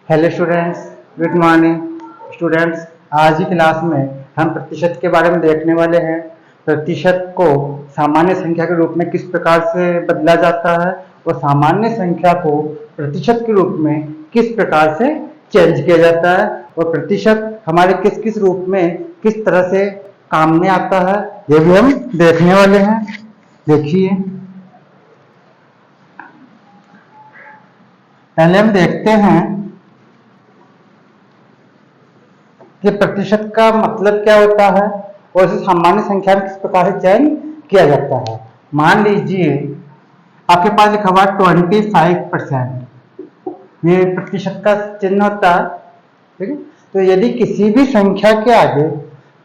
Hello students, good morning students. आज की class में हम प्रतिशत के बारे में देखने वाले हैं। प्रतिशत को सामान्य संख्या के रूप में किस प्रकार से बदला जाता है और सामान्य संख्या को प्रतिशत के रूप में किस प्रकार से चेंज किया जाता है और प्रतिशत हमारे किस किस रूप में किस तरह से काम में आता है, ये भी हम देखने वाले हैं। देखिए, पहले हम देखते हैं कि प्रतिशत का मतलब क्या होता है और इसे सामान्य संख्या में किस प्रकार से चयन किया जाता है। मान लीजिए आपके पास लिखा हुआ 25%, ये प्रतिशत का चिन्ह होता है, ठीक है। तो यदि किसी भी संख्या के आगे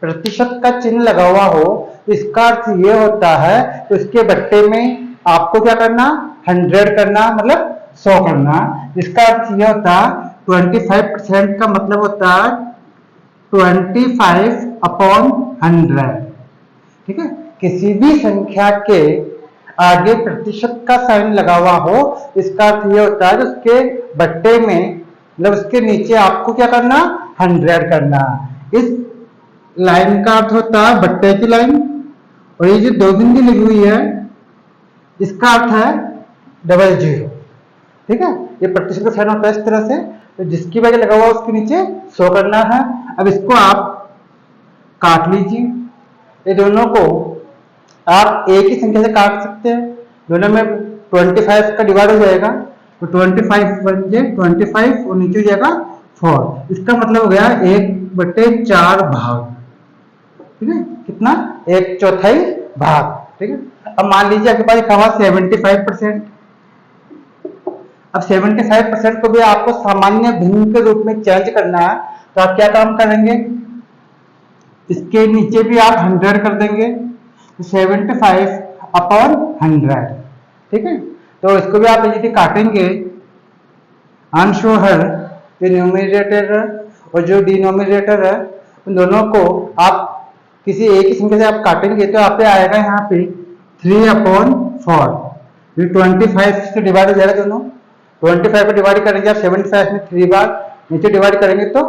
प्रतिशत का चिन्ह लगा हुआ हो तो इसका अर्थ ये होता है तो इसके बट्टे में आपको क्या करना, 100 करना, मतलब 100 करना। इसका अर्थ ये होता है 25% का मतलब होता है 25/100, ठीक है। किसी भी संख्या के आगे प्रतिशत का साइन लगा हुआ हो इसका अर्थ ये होता है कि उसके बट्टे में, मतलब उसके नीचे आपको क्या करना, 100 करना। इस लाइन का अर्थ होता है बट्टे की लाइन, और ये जो 2 बिंदी लिखी हुई है इसका अर्थ है 00, ठीक है। ये प्रतिशत का साइन होता है इस तरह से, तो जिसकी वजह लगा हुआ उसके नीचे 100 करना है। अब इसको आप काट लीजिए, ये दोनों को आप एक ही संख्या से काट सकते हैं। दोनों में 25 का डिवाइड हो जाएगा तो 25 बन जाए 25 और नीचे हो जाएगा 4। इसका मतलब हो गया 1/4 भाग, ठीक है। कितना, 1/4 भाग, ठीक है। अब मान लीजिए आपके पास लिखा हुआ 75%। अब 75% को भी आपको सामान्य भिन्न के रूप में चेंज करना है तो आप क्या काम करेंगे, इसके नीचे भी आप 100 कर देंगे, 75/100, ठीक है। तो इसको भी आप यदि काटेंगे, अंश और हर, जो न्यूमरेटर है और जो डिनोमिनेटर है, उन दोनों को आप किसी एक ही संख्या से आप काटेंगे तो आप पे आएगा यहाँ पे 3/4। 25 से डिवाइड हो जाएगा दोनों, 25 को डिवाइड करेंगे आप 75 में 3 बार, नीचे डिवाइड करेंगे तो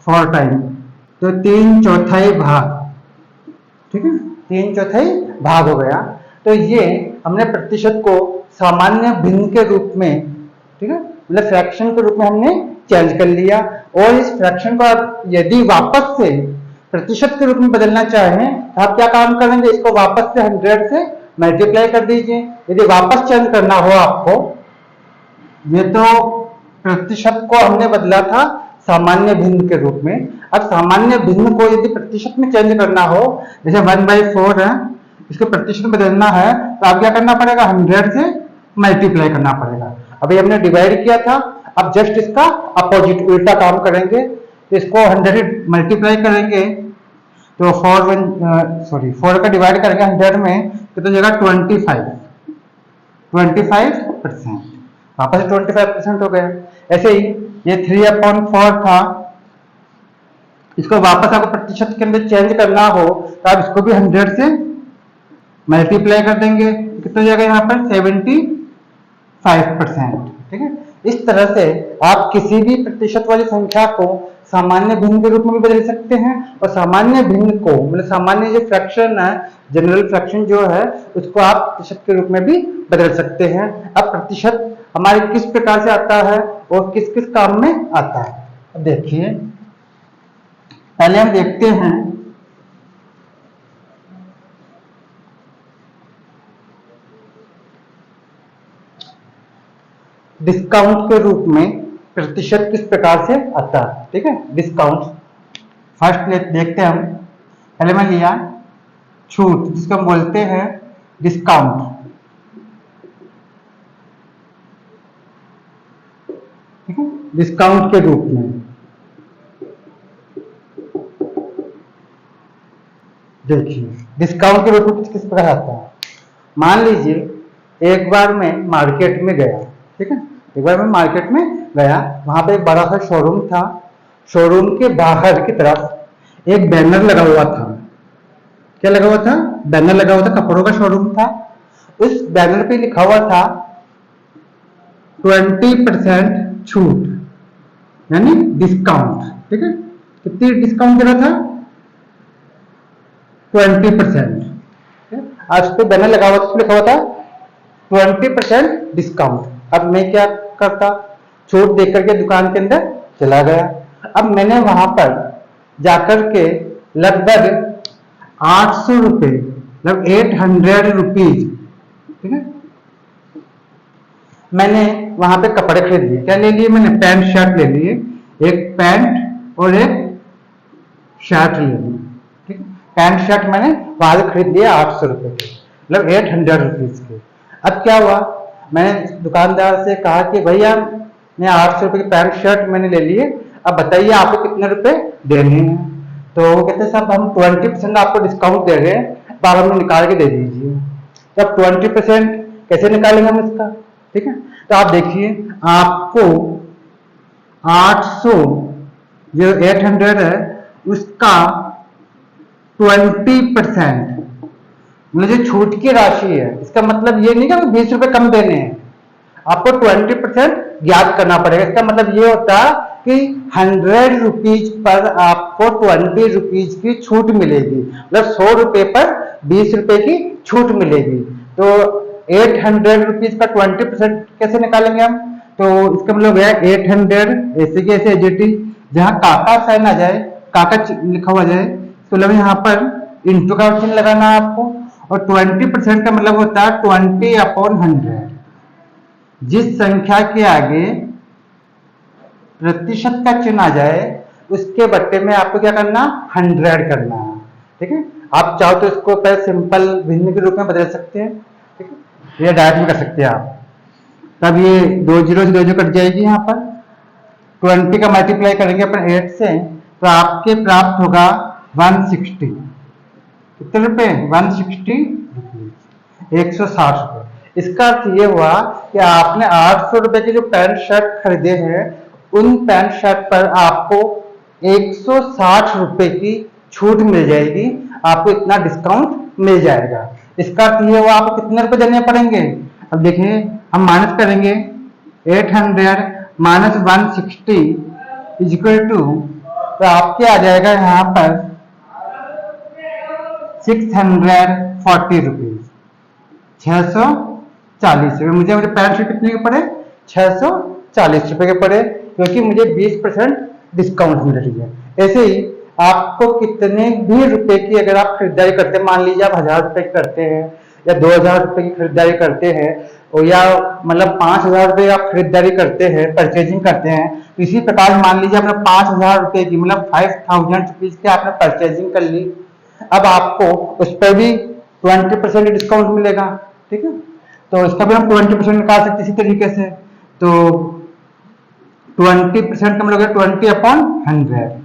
4 टाइम, तो 3/4 भाग, ठीक है। 3/4 भाग हो गया। तो ये हमने प्रतिशत को सामान्य भिन्न के रूप में, ठीक है, मतलब फ्रैक्शन के रूप में हमने चेंज कर लिया। और इस फ्रैक्शन को आप यदि वापस से प्रतिशत के रूप में बदलना चाहें तो आप क्या काम करेंगे, इसको वापस से 100 से मल्टीप्लाई कर दीजिए। यदि वापस चेंज करना हो आपको, ये तो प्रतिशत को हमने बदला था सामान्य भिन्न के रूप में, अब सामान्य भिन्न को यदि प्रतिशत में चेंज करना हो, जैसे 1/4 है, इसको प्रतिशत में बदलना है तो आप क्या करना पड़ेगा, 100 से मल्टीप्लाई करना पड़ेगा। अभी हमने डिवाइड किया था, अब जस्ट इसका अपोजिट उल्टा काम करेंगे, तो इसको 100 मल्टीप्लाई करेंगे तो 4 का डिवाइड करेंगे 100 में तो जाएगा 25%, वापस 25% हो गया। ऐसे ही ये 3/4 था, इसको वापस आपको प्रतिशत के अंदर चेंज करना हो तो आप इसको भी 100 से मल्टीप्लाई कर देंगे, कितना जाएगा यहाँ पर 75%, ठीक है। इस तरह से आप किसी भी प्रतिशत वाली संख्या को सामान्य भिन्न के रूप में भी बदल सकते हैं और सामान्य भिन्न को, मतलब सामान्य जो फ्रैक्शन है, जनरल फ्रैक्शन जो है, उसको आप प्रतिशत के रूप में भी बदल सकते हैं। अब प्रतिशत हमारे किस प्रकार से आता है और किस किस काम में आता है, अब देखिए, पहले हम देखते हैं डिस्काउंट के रूप में प्रतिशत किस प्रकार से आता है, ठीक है। डिस्काउंट फर्स्ट देखते हैं हम। पहले मैं लिया छूट, जिसको हम बोलते हैं डिस्काउंट, ठीक है, डिस्काउंट के रूप में। देखिए डिस्काउंट के रूप में किस प्रकार आता है। मान लीजिए एक बार मैं मार्केट में गया, ठीक है, एक बार मैं मार्केट में गया, वहां पे एक बड़ा सा शोरूम था। शोरूम के बाहर की तरफ एक बैनर लगा हुआ था। क्या लगा हुआ था, बैनर लगा हुआ था, कपड़ों का शोरूम था। उस बैनर पे लिखा हुआ था 20% छूट, यानी डिस्काउंट, ठीक है। कितनी डिस्काउंट दे रहा था? 20%। आज पे बैनर लगा हुआ था, लिखा हुआ था 20% डिस्काउंट। अब मैं क्या करता, छूट देख करके दुकान के अंदर चला गया। अब मैंने वहां पर जाकर के लगभग 800 रुपये, मतलब 800 रुपीज, ठीक है, मैंने वहां पे कपड़े खरीद लिए। क्या ले लिए मैंने? पैंट शर्ट ले लिए, एक पैंट और एक शर्ट ले ली, ठीक है। पैंट शर्ट मैंने वहां से खरीद लिया 800 रुपये के, मतलब 800 रुपीज के। अब क्या हुआ, मैंने दुकानदार से कहा कि भैया मैं 800 रुपये की पैंट शर्ट मैंने ले लिए, अब बताइए आपको कितने रुपए देने हैं। तो वो कहते साहब हम 20% आपको डिस्काउंट दे रहे हैं, बार में निकाल के दे दीजिए। तो अब 20% कैसे निकालेंगे हम इसका, ठीक है। तो आप देखिए, आपको 800 जो 800 है उसका 20%, मतलब जो छूट की राशि है, इसका मतलब ये नहीं कि 20 रुपए कम देने हैं, आपको 20% ज्ञात करना पड़ेगा। इसका मतलब ये होता कि 100 रुपीज पर आपको 20 रुपीज की छूट मिलेगी, मतलब 100 रुपए पर 20 रुपए की छूट मिलेगी। तो 800 रुपीज का 20% कैसे निकालेंगे हम? तो इसका मतलब है 800 ऐसे के ऐसे एजेटी, जहां काका साइन आ जाए, काका लिखा हुआ जाए, तो मतलब यहाँ पर इंटू का चिन्ह लगाना है आपको। और 20% का मतलब होता है 20/100। जिस संख्या के आगे प्रतिशत का चिन्ह आ जाए उसके बट्टे में आपको क्या करना? 100 करना है, ठीक है। आप चाहो तो इसको पहले सिंपल भिन्न के रूप में बदल सकते हैं, ठीक है, या डायरेक्ट भी कर सकते हैं आप। तब ये 2 जीरो से 2 जीरो कट जाएगी, यहाँ पर 20 का मल्टीप्लाई करेंगे अपन 8 से, तो आपके प्राप्त होगा 160। कितने रुपए? 160 रुपीज, 160 रुपए। इसका अर्थ ये हुआ कि आपने 800 रुपए के जो पैंट शर्ट खरीदे हैं, उन पैंट शर्ट पर आपको 160 रुपए की छूट मिल जाएगी, आपको इतना डिस्काउंट मिल जाएगा। इसका अर्थ ये हुआ आपको कितने रुपए देने पड़ेंगे? अब देखिए, हम माइनस करेंगे, 800 माइनस 160 इज इक्वल टू, तो आपके आ जाएगा यहाँ पर 640 रुपीज, 640 रुपये। मुझे पैंट शर्ट कितने के पड़े? 640 रुपए के पड़े, क्योंकि मुझे 20% डिस्काउंट मिल रही है। ऐसे ही आपको कितने भी रुपए की अगर आप खरीदारी करते हैं, मान लीजिए आप 1000 रुपए की करते हैं या 2000 रुपए की खरीदारी करते हैं, और या मतलब 5000 रुपए आप खरीदारी करते हैं, परचेजिंग करते हैं, तो इसी प्रकार मान लीजिए आपने 5000 रुपए की, मतलब 5000 रुपीज की आपने परचेजिंग कर ली। अब आपको उस पर भी 20% डिस्काउंट मिलेगा, ठीक है। तो इसका भी हम 20% निकाल सकते इसी तरीके से। तो 20% का मतलब 20/100।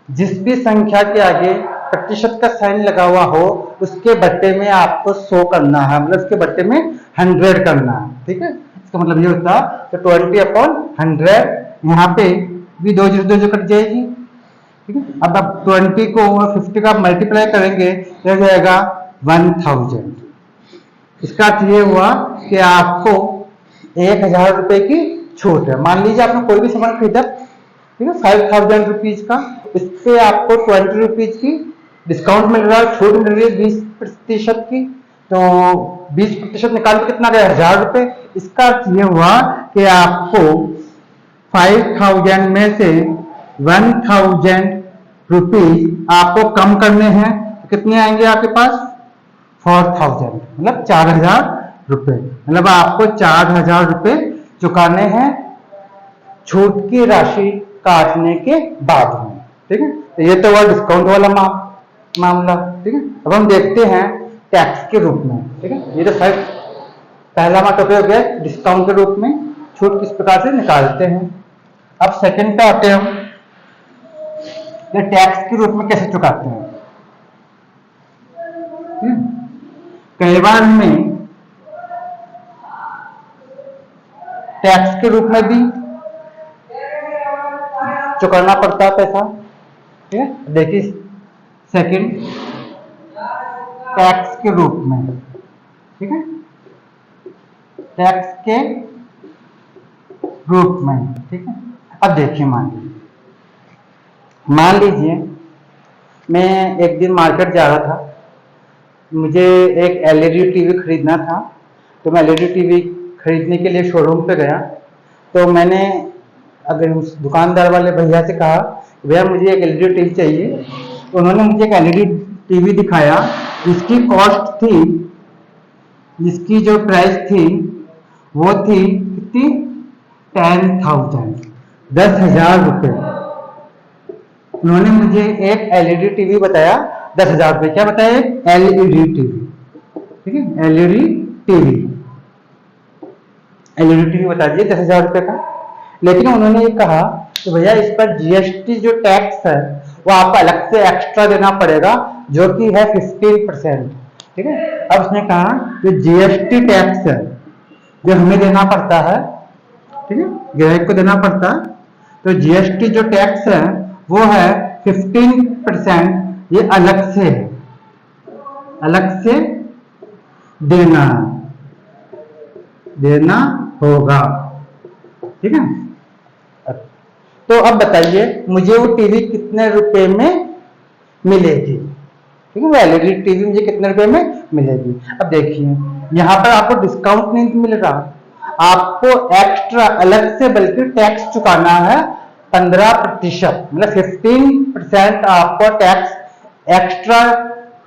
जिस भी संख्या के आगे प्रतिशत का साइन लगा हुआ हो उसके बट्टे में आपको 100 करना है, मतलब उसके बट्टे में 100 करना है, ठीक है। इसका मतलब ये होता है, तो 20/100, यहाँ पे भी 2 जीरो 2 जीरो कट जाएगी, ठीक है। अब आप 20 को 50 का मल्टीप्लाई करेंगे तो हो जाएगा 1000। इसका अर्थ ये हुआ कि आपको 1000 रुपए की छूट है। मान लीजिए आपने कोई भी सामान खरीदा, ठीक है, 5000 रुपीज का, इस पे आपको 20 रुपीज की डिस्काउंट मिल रहा है, छूट मिल रही है 20% की। तो 20% निकाल के कितना गया? 1000 रुपए। इसका अर्थ ये हुआ कि आपको 5000 में से 1000 रुपीज आपको कम करने हैं, तो कितने आएंगे आपके पास? 4000, मतलब 4000 रुपए। मतलब आपको 4000 रुपए चुकाने हैं छूट की राशि काटने के बाद में, ठीक है। तो ये तो हुआ डिस्काउंट वाला मामला, ठीक है। अब हम देखते हैं टैक्स के रूप में, ठीक है। ये तो पहला हमारा टॉपिक हो गया डिस्काउंट के रूप में छूट किस प्रकार से निकालते हैं। अब सेकंड पे आते हैं हम, ये टैक्स के रूप में कैसे चुकाते हैं। कई बार में टैक्स के रूप में भी चुकाना पड़ता है पैसा, ठीक है। देखिए सेकंड, टैक्स के रूप में, ठीक है, टैक्स के रूप में, ठीक है। अब देखिए, मान लीजिए मैं एक दिन मार्केट जा रहा था, मुझे एक एलईडी टीवी खरीदना था। तो मैं एलईडी टीवी खरीदने के लिए शोरूम पे गया। तो मैंने अगर उस दुकानदार वाले भैया से कहा, भैया मुझे एक एलईडी टीवी चाहिए। तो उन्होंने मुझे एक एलईडी टीवी दिखाया, जिसकी कॉस्ट थी, जिसकी जो प्राइस थी वो थी कितनी, 10,000, 10,000 रुपये। उन्होंने मुझे एक एलईडी टीवी बताया 10,000 रुपये। क्या बताया? एलईडी टीवी, ठीक है, एलईडी टीवी, एलईडी टीवी बता दिए 10,000 रुपये का। लेकिन उन्होंने ये कहा कि भैया इस पर जीएसटी जो टैक्स है वो आपको अलग से एक्स्ट्रा देना पड़ेगा, जो कि है 15%, ठीक है। अब उसने कहा कि जीएसटी टैक्स है जो हमें देना पड़ता है, ठीक है, ग्राहक को देना पड़ता है। तो जीएसटी जो टैक्स है वो है 15%, ये अलग से है, अलग से देना होगा, ठीक है। तो अब बताइए मुझे वो टीवी कितने रुपए में मिलेगी, ठीक है, वो एलईडी टीवी मुझे कितने रुपए में मिलेगी। अब देखिए यहाँ पर आपको डिस्काउंट नहीं मिल रहा, आपको एक्स्ट्रा अलग से बल्कि टैक्स चुकाना है 15%, मतलब 15% आपको टैक्स एक्स्ट्रा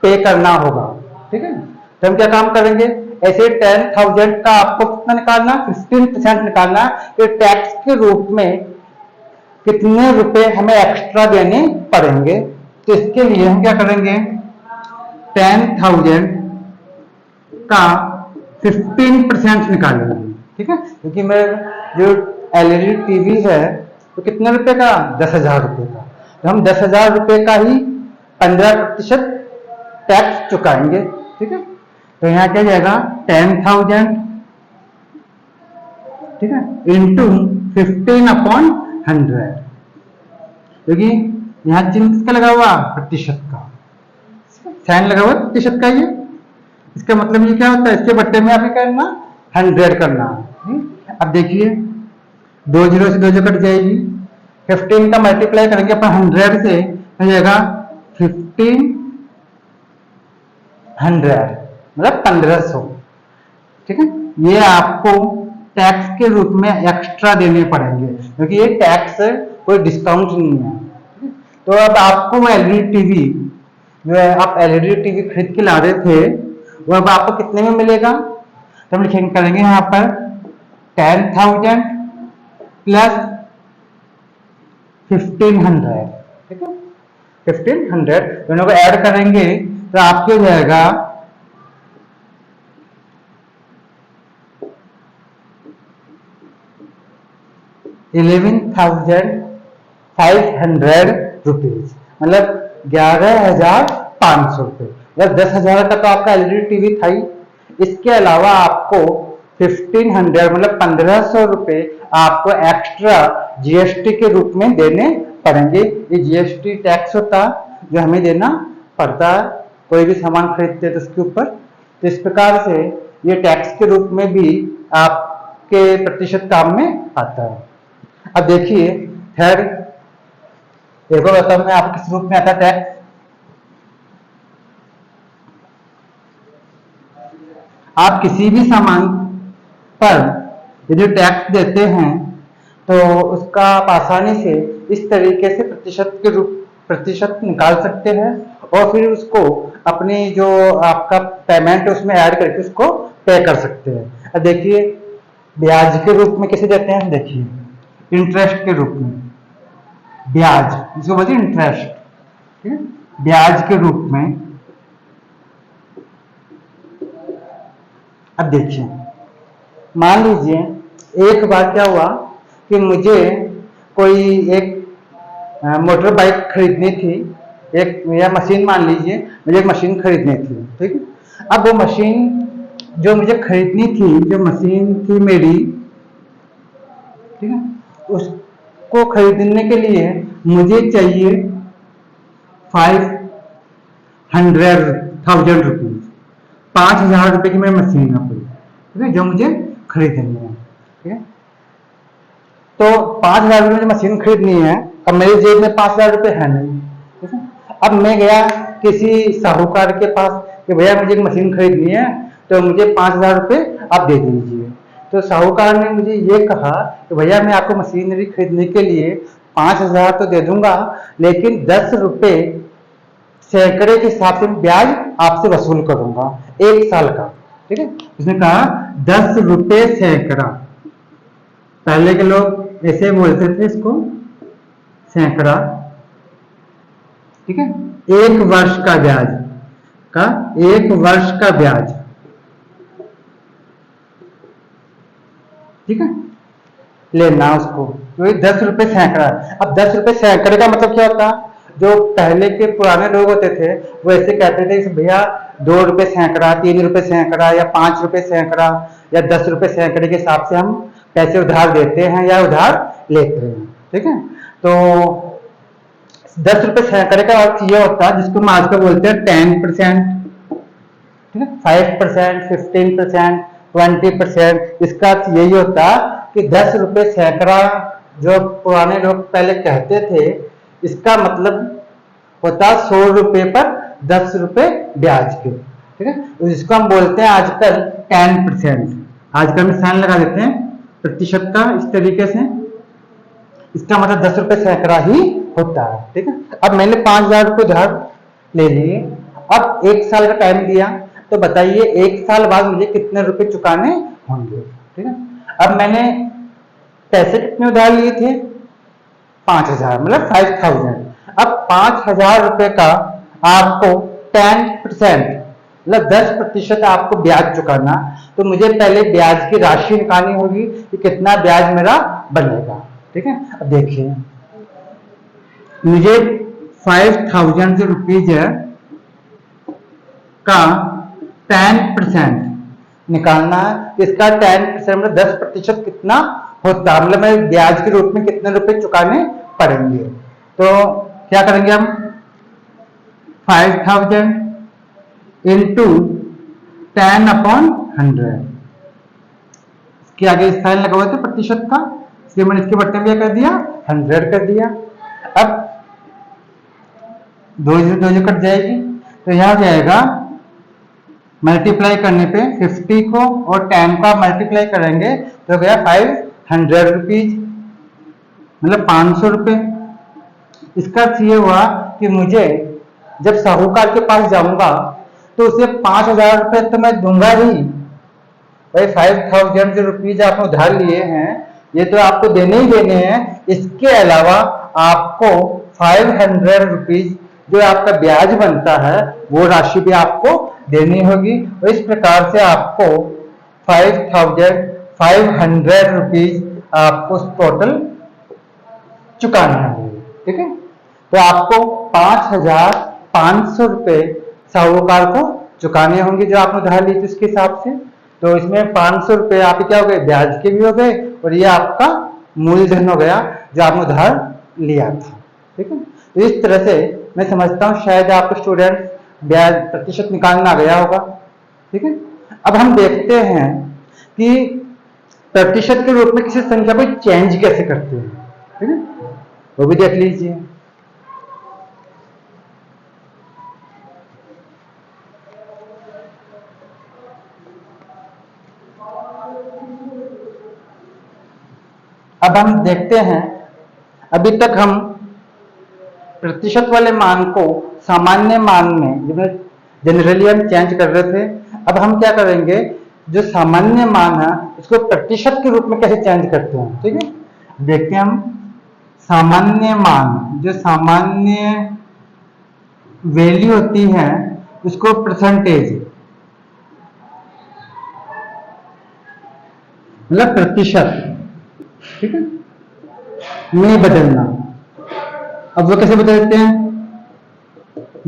पे करना होगा, ठीक है। तो हम क्या काम करेंगे, ऐसे 10,000 का आपको कितना निकालना, 15% निकालना, तो टैक्स के रूप में कितने रुपए हमें एक्स्ट्रा देने पड़ेंगे। तो इसके लिए हम क्या करेंगे, 10,000 का 15% निकालेंगे, ठीक है, क्योंकि मेरा जो एलईडी टीवी है तो कितने रुपए का, 10,000 रुपए का। तो हम 10,000 रुपए का ही 15% टैक्स चुकाएंगे, ठीक है। तो यहाँ क्या जाएगा, 10,000, ठीक है, इंटू 15/100, क्योंकि यहाँ चिन्ह किसका लगा हुआ, प्रतिशत का, साइन लगा हुआ प्रतिशत का। ये इसका मतलब ये क्या होता है, इसके बट्टे में आपको करना 100 करना है। अब देखिए 2 जीरो से 2 जो कट जाएगी, 15 का मल्टीप्लाई करेंगे अपन 100 से, हो जाएगा 1500, मतलब 1500, ठीक है। ये आपको टैक्स के रूप में एक्स्ट्रा देने पड़ेंगे, क्योंकि ये टैक्स कोई डिस्काउंट नहीं है। तो अब आपको एलईडी टीवी जो है, आप एलईडी टीवी खरीद के ला रहे थे, वो अब आपको कितने में मिलेगा। तो हम लिखेंगे, करेंगे यहाँ पर 10,000 प्लस 1,500, ठीक है, 1,500 दोनों को ऐड करेंगे तो आपके हो जाएगा 11,500 रुपीज, मतलब 11,500 रुपये। मतलब 10,000 का तो आपका एलईडी टीवी था ही, इसके अलावा आपको 1,500 मतलब 1,500 रुपये आपको एक्स्ट्रा जीएसटी के रूप में देने पड़ेंगे। ये जीएसटी टैक्स होता है जो हमें देना पड़ता है कोई भी सामान खरीदते हैं तो उसके ऊपर। तो इस प्रकार से ये टैक्स के रूप में भी आपके प्रतिशत काम में आता है। अब देखिए खैर एक और बताऊं मैं आपको किस रूप में आता है टैक्स। आप किसी भी सामान पर यदि टैक्स देते हैं तो उसका आप आसानी से इस तरीके से प्रतिशत निकाल सकते हैं और फिर उसको अपनी जो आपका पेमेंट है उसमें ऐड करके उसको पे कर सकते हैं। अब देखिए ब्याज के रूप में कैसे देते हैं, देखिए इंटरेस्ट के रूप में, ब्याज जिसको बोलते हैं इंटरेस्ट, ठीक है, ब्याज के रूप में। अब देखिए मान लीजिए एक बार क्या हुआ कि मुझे कोई एक मोटर बाइक खरीदनी थी, एक या मशीन मान लीजिए मुझे एक मशीन खरीदनी थी, ठीक है। अब वो मशीन जो मुझे खरीदनी थी, जो मशीन थी मेरी, ठीक है, उसको खरीदने के लिए मुझे चाहिए 500,000 रुपीज, 5,000 रुपए की मेरी मशीन है कोई, ठीक है, जो मुझे खरीदनी है, ठीक है। तो 5,000 रुपये मुझे मशीन खरीदनी है, अब मेरी जेब में 5,000 रुपये है नहीं, ठीक है। अब मैं गया किसी साहूकार के पास कि भैया मुझे एक मशीन खरीदनी है, तो मुझे 5,000 रुपये आप दे दीजिए। तो साहूकार ने मुझे ये कहा कि भैया मैं आपको मशीनरी खरीदने के लिए 5,000 तो दे दूंगा, लेकिन 10 रुपये सैकड़े के हिसाब से ब्याज आपसे वसूल करूंगा 1 साल का, ठीक है। उसने कहा 10 रुपये सैकड़ा, पहले के लोग ऐसे बोलते थे इसको, सैकड़ा, ठीक है। 1 वर्ष का ब्याज का, 1 वर्ष का ब्याज, ठीक है, लेना उसको, तो 10 रुपये सैकड़ा। अब 10 रुपये सैकड़े का मतलब क्या होता? जो पहले के पुराने लोग होते थे वो ऐसे कहते थे कि भैया 2 रुपये सैकड़ा, 3 रुपये सैकड़ा, या 5 रुपये सैकड़ा, या 10 रुपये सैकड़े के हिसाब से हम पैसे उधार देते हैं या उधार लेते हैं, ठीक है। तो 10 रुपये सैकड़े का अर्थ ये होता है, जिसको हम आजकल बोलते हैं 10%, ठीक है, 5%, 15%, 20%। इसका अर्थ यही होता कि 10 रुपये सैकड़ा जो पुराने लोग पहले कहते थे, इसका मतलब होता 100 रुपये पर 10 रुपये ब्याज के, ठीक है। इसको हम बोलते हैं आजकल 10%। आजकल हम साइन लगा देते हैं प्रतिशत का इस तरीके से, इसका मतलब 10 रुपये सैकड़ा ही होता है, ठीक है। अब मैंने 5,000 रुपये उधार ले लिए, अब 1 साल का टाइम दिया, तो बताइए 1 साल बाद मुझे कितने रुपए चुकाने होंगे, ठीक है। अब मैंने पैसे कितने उधार लिए थे? 5,000, मतलब 5,000। अब 5,000 रुपए का आपको 10%, मतलब 10% आपको ब्याज चुकाना, तो मुझे पहले ब्याज की राशि निकालनी होगी कि कितना ब्याज मेरा बनेगा, ठीक है। अब देखिए मुझे 5,000 रुपीज का 10% निकालना है। इसका 10% मतलब 10% कितना होता है, मतलब मैं ब्याज के रूप में कितने रुपए चुकाने पड़ेंगे। तो क्या करेंगे हम, 5,000 इंटू 10/100, इसके आगे साइन लगा हुआ था प्रतिशत का, इसलिए मैंने इसके बट्टे में कर दिया 100 कर दिया। अब 2 कट जाएगी, तो यहां जाएगा मल्टीप्लाई करने पे 50 को और 10 का मल्टीप्लाई करेंगे तो गया 500 रुपीज, मतलब 500 रुपये। इसका अर्थ ये हुआ कि मुझे जब साहूकार के पास जाऊंगा तो उसे 5,000 रुपये तो मैं दूंगा ही, भाई 5,000 जो रुपीज आपने उधार लिए हैं ये तो आपको देने ही देने हैं, इसके अलावा आपको 500 रुपीज जो आपका ब्याज बनता है वो राशि भी आपको देनी होगी, और इस प्रकार से आपको 5,500 रुपीज आपको टोटल चुकाना है, ठीक है। तो आपको 5,500 रुपये साहूकार को चुकाने होंगे जो आपने उधार ली थी उसके हिसाब से। तो इसमें 500 रुपये आप क्या हो गए, ब्याज के भी हो गए, और ये आपका मूलधन हो गया जो आपने उधार लिया था, ठीक है। तो इस तरह से मैं समझता हूं शायद आपको स्टूडेंट ब्याज प्रतिशत निकालना आ गया होगा, ठीक है। अब हम देखते हैं कि प्रतिशत के रूप में किसी संख्या को चेंज कैसे करते हैं, ठीक है, वो भी देख लीजिए। अब हम देखते हैं, अभी तक हम प्रतिशत वाले मान को सामान्य मान में जनरली हम चेंज कर रहे थे। अब हम क्या करेंगे, जो सामान्य मान है इसको प्रतिशत के रूप में कैसे चेंज करते हैं, ठीक है। देखते हैं हम सामान्य मान, जो सामान्य वैल्यू होती है उसको परसेंटेज, मतलब प्रतिशत, ठीक है, में बदलना। अब वो कैसे बदलते हैं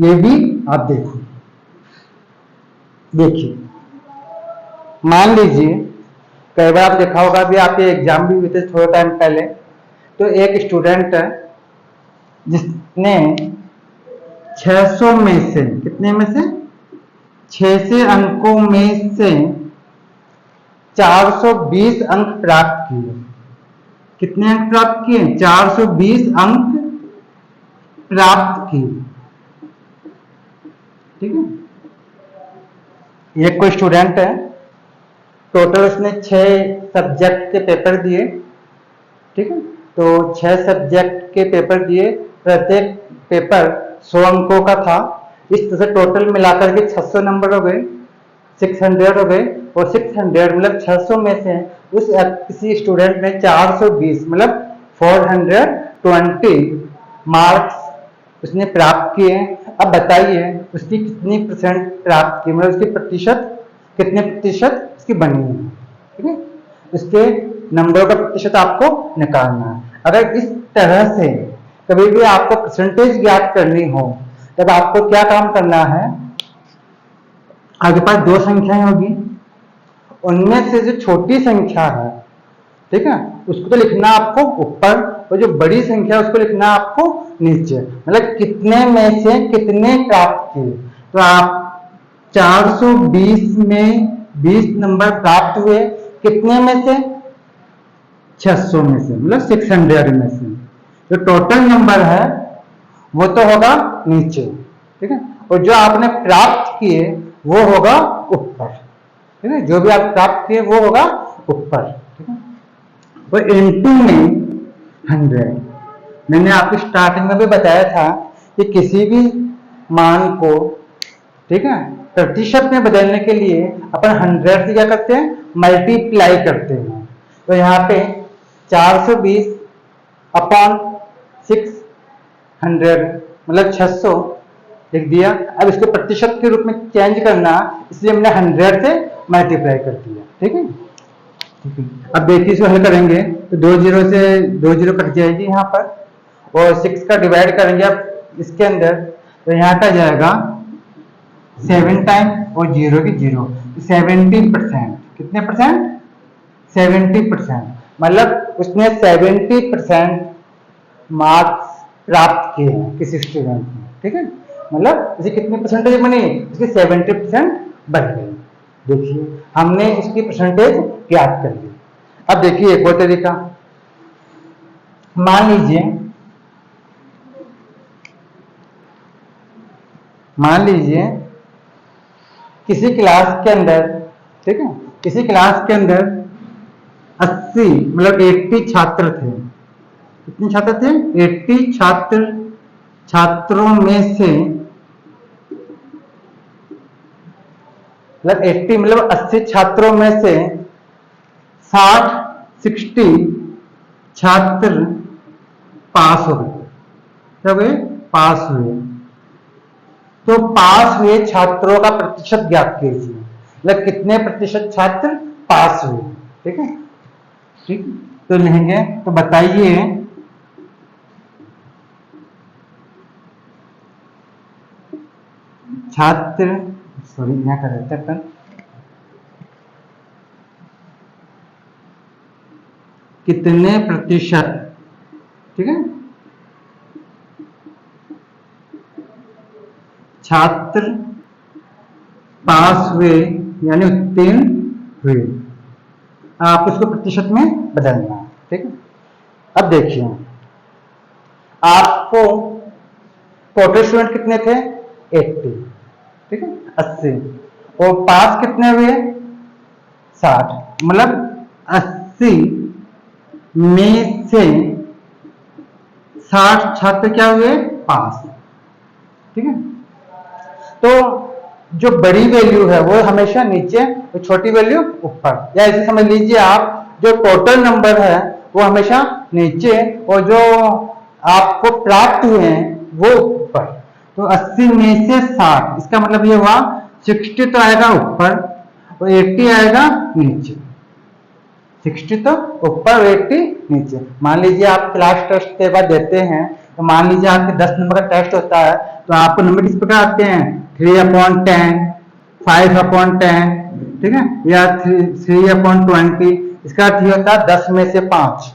ये भी आप देखो, देखिए मान लीजिए कई बार आप देखा होगा, भी आपके एग्जाम भी हुए थे थोड़ा टाइम पहले, तो एक स्टूडेंट है जिसने 600 में से, कितने में से, 600 अंकों में से 420 अंक प्राप्त किए, कितने अंक प्राप्त किए? 420 अंक प्राप्त किए। ठीक है, ये कोई स्टूडेंट है, टोटल उसने 6 सब्जेक्ट के पेपर दिए। ठीक है, तो 6 सब्जेक्ट के पेपर दिए, प्रत्येक पेपर 100 अंकों का था। इस तरह से टोटल मिलाकर के 600 नंबर हो गए, 600 हो गए। और 600 मतलब 600 में से उस किसी स्टूडेंट ने 420 मतलब 420 मार्क्स उसने प्राप्त किए। अब बताइए उसकी कितनी परसेंट प्राप्त की, मतलब उसकी प्रतिशत कितने प्रतिशत उसकी बनी है। ठीक है, उसके नंबरों का प्रतिशत आपको निकालना है। अगर इस तरह से कभी भी आपको परसेंटेज ज्ञात करनी हो, तब आपको क्या काम करना है? आपके पास 2 संख्याएं होगी, उनमें से जो छोटी संख्या है, ठीक है, उसको तो लिखना आपको ऊपर, और जो बड़ी संख्या है उसको लिखना आपको नीचे। मतलब कितने में से कितने प्राप्त किए। तो आप 420 में 20 नंबर प्राप्त हुए, कितने में से? 600 में से, मतलब 600 में से। जो टोटल नंबर है वो तो होगा नीचे। ठीक है, और जो आपने प्राप्त किए वो होगा ऊपर। ठीक है, जो भी आप प्राप्त किए वो होगा ऊपर। ठीक है, और इनटू में 100। मैंने आपको स्टार्टिंग में भी बताया था कि किसी भी मान को, ठीक है, प्रतिशत में बदलने के लिए अपन 100 से क्या करते हैं? मल्टीप्लाई करते हैं। तो यहाँ पे 420 अपॉन 600 मतलब 600 लिख दिया। अब इसको प्रतिशत के रूप में चेंज करना, इसलिए हमने 100 से मल्टीप्लाई कर दिया। ठीक है, अब देखिए इसको हल करेंगे तो 2 जीरो से 2 जीरो कट जाएगी यहाँ पर, और 6 का डिवाइड करेंगे अब इसके अंदर, तो यहाँ का जाएगा 7 टाइम और 0 की 0, 70%। कितने परसेंट? 70%। मतलब उसने 70% मार्क्स प्राप्त किए हैं किसी स्टूडेंट ने। ठीक है, मतलब इसे कितनी परसेंटेज बनी? इसकी 70% बढ़ गई। देखिए हमने इसकी परसेंटेज ज्ञात कर ली। अब देखिए एक और तरीका, मान लीजिए किसी क्लास के अंदर, ठीक है, किसी क्लास के अंदर 80 मतलब 80 छात्र थे। कितने छात्र थे? 80 छात्रों में से, मतलब 80 मतलब 80 छात्रों में से 60 छात्र पास हो गए। क्या हुए? पास हुए। तो पास हुए छात्रों का प्रतिशत ज्ञात कीजिए, मतलब कितने प्रतिशत छात्र पास हुए। ठीक है, ठीक, तो लिखेंगे, तो बताइए छात्र, सॉरी यहाँ कर देते हैं अपन, कितने प्रतिशत, ठीक है, छात्र पास हुए यानी उत्तीर्ण हुए। आप उसको प्रतिशत में बदलना है। ठीक है, अब देखिए आपको टोटल स्टूडेंट कितने थे? 80, ठीक है, 80, और पास कितने हुए? 60, मतलब 80 में से 60 छात्र क्या हुए? पास। ठीक है, तो जो बड़ी वैल्यू है वो हमेशा नीचे और छोटी वैल्यू ऊपर, या ऐसे समझ लीजिए आप, जो टोटल नंबर है वो हमेशा नीचे और जो आपको प्राप्त हुए हैं वो ऊपर। तो 80 में से 60, इसका मतलब ये हुआ 60 तो आएगा ऊपर और 80 आएगा नीचे। 60 तो ऊपर और 80 नीचे। मान लीजिए आप क्लास टेस्ट के बाद देते हैं, तो मान लीजिए आपके 10 नंबर का टेस्ट होता है, तो आपको नंबर किस प्रकार आते हैं? 3/10, 5/10, ठीक है, या 3/20। इसका अर्थ ये होता है 10 में से 5,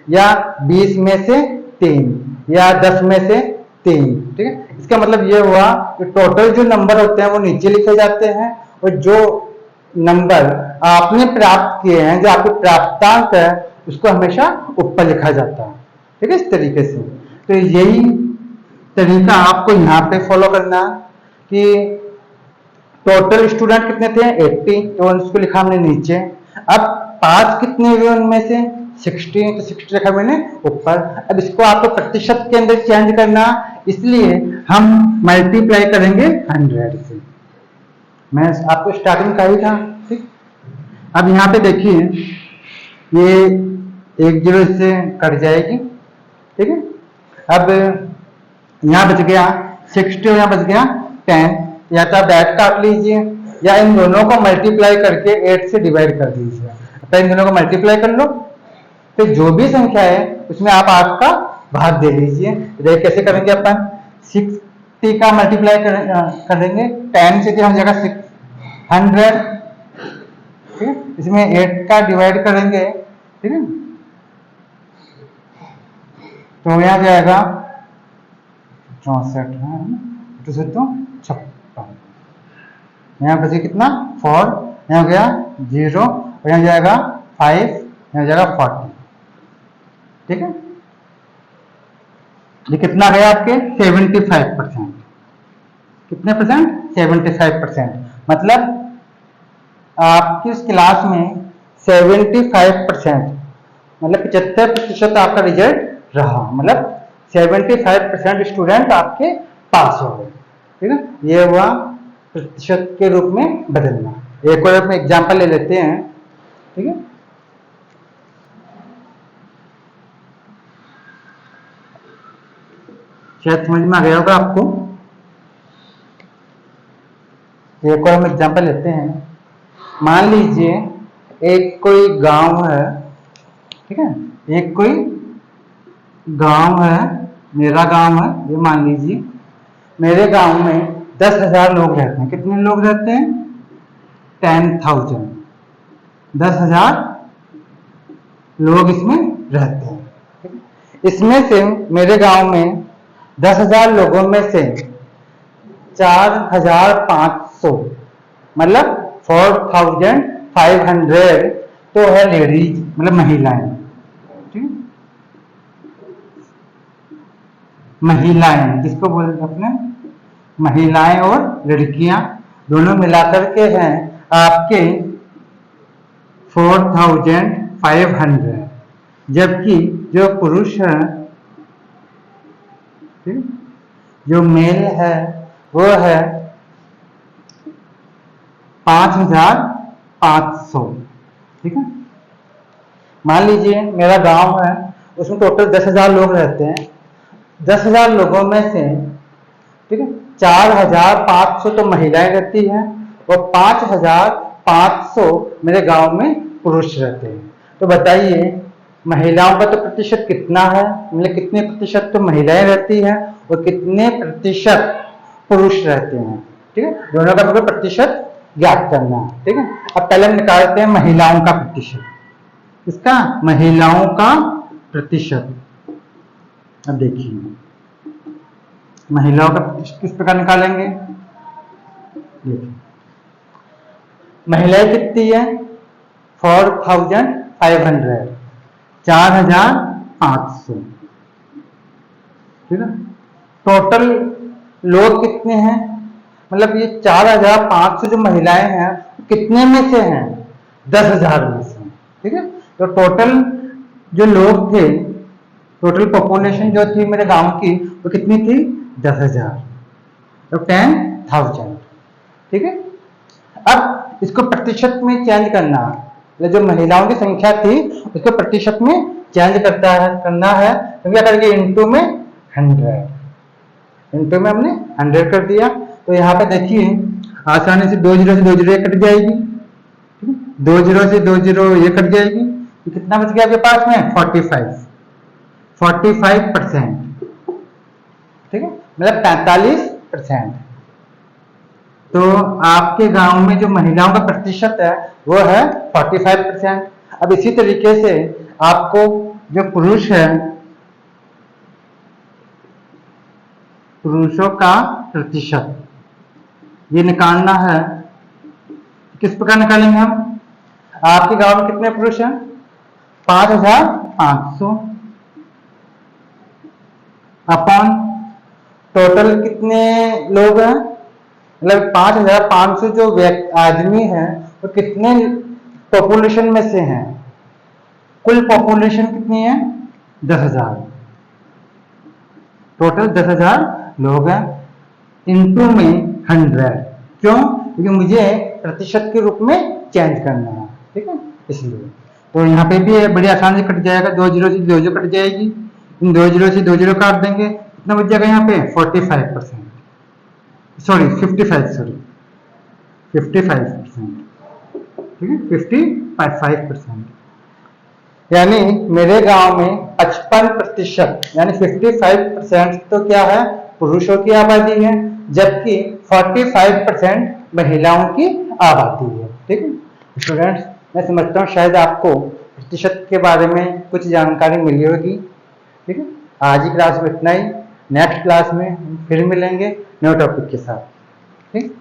या 20 में से 3, या 10 में से 3। ठीक है, इसका मतलब ये हुआ कि टोटल जो नंबर होते हैं वो नीचे लिखे जाते हैं, और जो नंबर आपने प्राप्त किए हैं, जो आपके प्राप्तांक है, उसको हमेशा ऊपर लिखा जाता है। ठीक है, इस तरीके से। तो यही तरीका आपको यहाँ पे फॉलो करना कि टोटल स्टूडेंट कितने थे 80, तो उसको लिखा हमने नीचे। अब पास कितने हुए उनमें से 60, तो 60 लिखा मैंने ऊपर। अब इसको आपको प्रतिशत के अंदर चेंज करना, इसलिए हम मल्टीप्लाई करेंगे 100 से। मैं आपको स्टार्टिंग का ही था। ठीक, अब यहाँ पे देखिए ये 1 0 इससे कट जाएगी। ठीक है, अब यहाँ बच गया 60 और यहाँ बच गया 10। या तो आप ऐड काट लीजिए या इन दोनों को मल्टीप्लाई करके 8 से डिवाइड कर दीजिए। तो इन दोनों को मल्टीप्लाई कर लो, तो जो भी संख्या है उसमें आप 8 का भाग दे लीजिए। देखिए कैसे करेंगे अपन, 60 का मल्टीप्लाई करेंगे 10 से, हो जाएगा 600। ठीक है, इसमें 8 का डिवाइड करेंगे। ठीक है, तो यहाँ जाएगा 64 है, तो 56। यहाँ बचे कितना 4, यहाँ हो गया 0 और यहाँ जाएगा 5, यहाँ जाएगा 40। ठीक है, ये कितना गया आपके 75%। कितने परसेंट 75%। मतलब आपकी इस क्लास में 75%, मतलब 75% आपका रिजल्ट रहा। मतलब 75% स्टूडेंट आपके पास हो गए। ठीक है, ये हुआ प्रतिशत के रूप में बदलना। एक और अपने एग्जाम्पल ले लेते हैं। ठीक है, शायद समझ में आ गया होगा आपको। एक और हम एग्जाम्पल लेते हैं। मान लीजिए एक कोई गांव है। ठीक है, एक कोई गांव है, मेरा गांव है ये, मान लीजिए मेरे गांव में 10,000 लोग रहते हैं। कितने लोग रहते हैं 10,000, 10,000 लोग इसमें रहते हैं। इसमें से मेरे गांव में 10,000 लोगों में से 4,500, मतलब 4,500 तो है लेडीज, मतलब महिलाएं। ठीक, महिलाएं जिसको बोलते अपने महिलाएं और लड़कियां दोनों मिलाकर के हैं आपके 4,500। जबकि जो पुरुष है, जो मेल है, वो है 5,500। ठीक है, मान लीजिए मेरा गांव है, उसमें टोटल 10,000 लोग रहते हैं। 10,000 लोगों में से, ठीक है, 4,500 तो महिलाएं रहती हैं और 5,500 मेरे गांव में पुरुष रहते हैं। तो बताइए महिलाओं का तो प्रतिशत कितना है, मतलब कितने प्रतिशत तो महिलाएं रहती हैं और कितने प्रतिशत पुरुष रहते हैं। ठीक है, दोनों का मुझे प्रतिशत ज्ञात करना है। ठीक है, अब पहले हम निकालते हैं महिलाओं का प्रतिशत। इसका महिलाओं का प्रतिशत, अब देखिए महिलाओं का प्रतिशत किस प्रकार निकालेंगे। देखिए महिलाएं कितनी है 4,500, 4,500। ठीक है, टोटल लोग कितने हैं, मतलब ये 4,500 जो महिलाएं हैं कितने में से हैं 10,000 में से। ठीक है, तो टोटल जो लोग थे, टोटल पॉपुलेशन जो थी मेरे गांव की वो कितनी थी 10,000, तो 10,000। ठीक है, अब इसको प्रतिशत में चेंज करना, जो महिलाओं की संख्या थी उसको प्रतिशत में चेंज करना है, तो क्या करेंगे इंटू में 100, इंटू में हमने 100 कर दिया। तो यहाँ पे देखिए आसानी से 2 0 से 2 0 कट जाएगी, 2 0 से 2 0 ये कट जाएगी, तो कितना बच गया आपके पास में 45%। ठीक है, मतलब 45%। तो आपके गांव में जो महिलाओं का प्रतिशत है वो है 45%। अब इसी तरीके से आपको जो पुरुष है, पुरुषों का प्रतिशत ये निकालना है। किस प्रकार निकालेंगे हम, आपके गांव में कितने पुरुष हैं 5,500 अपॉन टोटल कितने लोग हैं, मतलब 5,500 जो आदमी है वो कितने पॉपुलेशन में से हैं, कुल पॉपुलेशन कितनी है 10,000, टोटल 10,000 लोग हैं, इनटू में 100, क्यों, क्योंकि मुझे प्रतिशत के रूप में चेंज करना है, ठीक है, इसलिए। तो यहाँ पे भी बड़ी आसानी से कट जाएगा, 2 जीरो से 2 जीरो कट जाएगी, इन 2 जीरो से 2 जीरो काट देंगे, कितना बच जाएगा यहाँ पे 45%, सॉरी 55%, ठीक है, 55%, यानी मेरे गांव में 55% यानी 55% तो क्या है, पुरुषों की आबादी है, जबकि 45% महिलाओं की आबादी है, ठीक है। स्टूडेंट्स, मैं समझता हूँ शायद आपको प्रतिशत के बारे में कुछ जानकारी मिली होगी, ठीक है। आज की क्लास में इतना ही, नेक्स्ट क्लास में हम फिर मिलेंगे नए टॉपिक के साथ, ठीक।